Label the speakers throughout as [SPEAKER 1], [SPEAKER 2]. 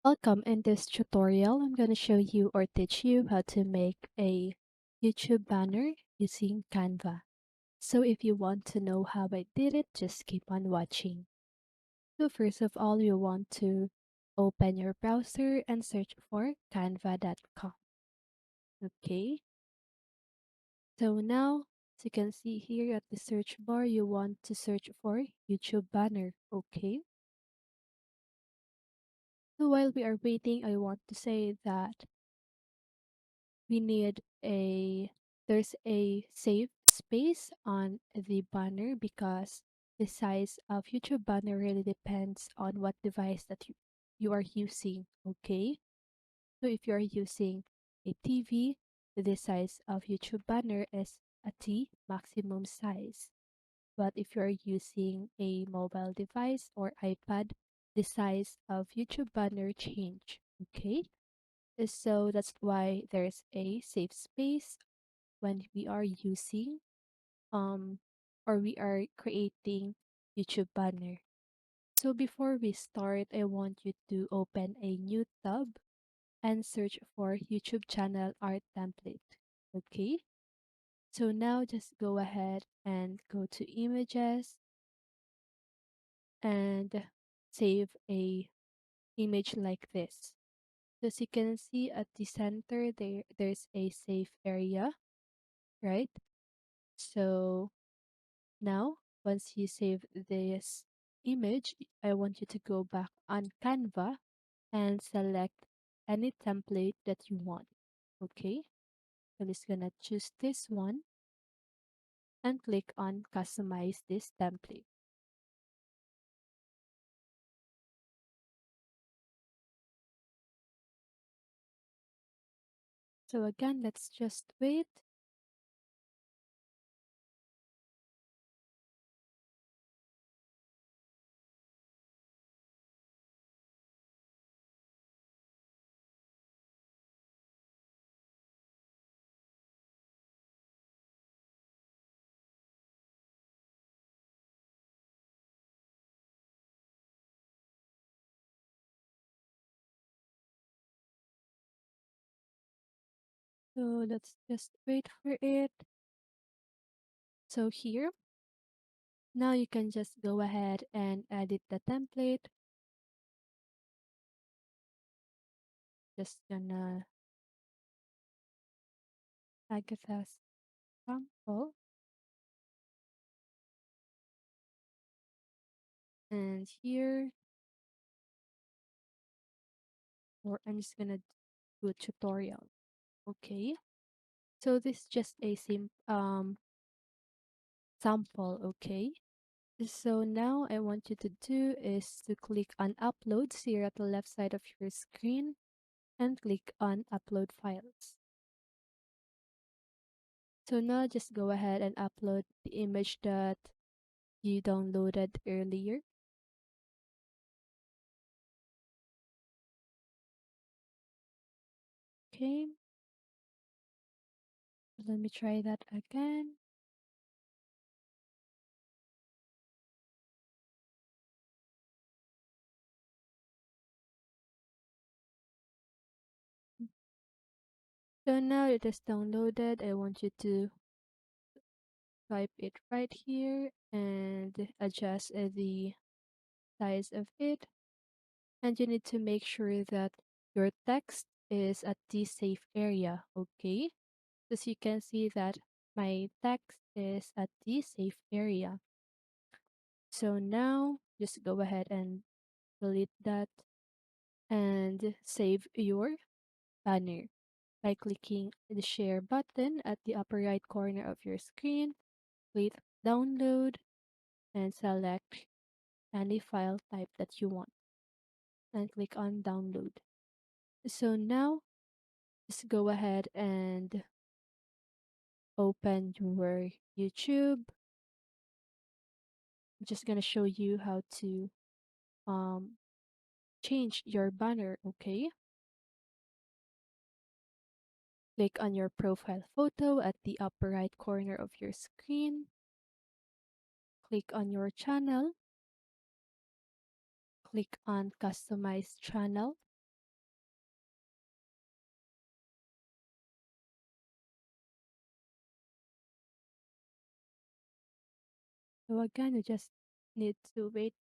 [SPEAKER 1] Welcome. In this tutorial, I'm going to show you or teach you how to make a YouTube banner using Canva. So if you want to know how I did it, just keep on watching. So first of all, you want to open your browser and search for canva.com. Okay. So now, as you can see here at the search bar, you want to search for YouTube banner. Okay. So while we are waiting, I want to say that we need a there's a safe space on the banner because the size of YouTube banner really depends on what device that you are using. Okay, so if you are using a TV, the size of YouTube banner is a T maximum size. But if you are using a mobile device or iPad, the size of YouTube banner change. Okay, so that's why there's a safe space when we are using um or we are creating YouTube banner. So before we start, I want you to open a new tab and search for YouTube channel art template. Okay? So now just go ahead and go to images and save a image like this. So as you can see at the center there's a safe area, right? So now, once you save this image, I want you to go back on Canva and select any template that you want. Okay, I'm just gonna choose this one and click on customize this template. So again, let's just wait. So let's just wait for it. So here, now you can just go ahead and edit the template. Just gonna Agatha's sample. And here, or I'm just gonna do a tutorial. Okay, so this is just a sample. Okay, so now I want you to do is to click on uploads here at the left side of your screen and click on upload files. So now just go ahead and upload the image that you downloaded earlier. Okay, let me try that again. So now it is downloaded. I want you to type it right here and adjust the size of it. And you need to make sure that your text is at the safe area. Okay, as you can see that my text is at the safe area. So now just go ahead and delete that and save your banner by clicking the share button at the upper right corner of your screen. Click download and select any file type that you want and click on download. So now just go ahead and open your YouTube. I'm just gonna show you how to um change your banner. Okay, click on your profile photo at the upper right corner of your screen. Click on your channel. Click on customize channel. So again, you just need to wait.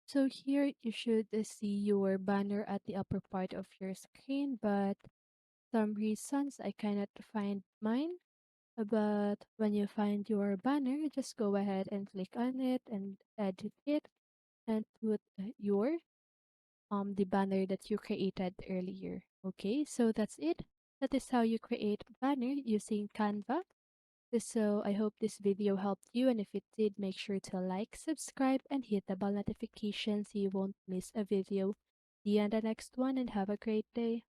[SPEAKER 1] So here you should see your banner at the upper part of your screen, but some reasons I cannot find mine. But when you find your banner, just go ahead and click on it and edit it and put your the banner that you created earlier. Okay, so that's it. That is how you create banner using Canva. So I hope this video helped you, and if it did, make sure to like, subscribe, and hit the bell notification so you won't miss a video. See you on the next one, and have a great day.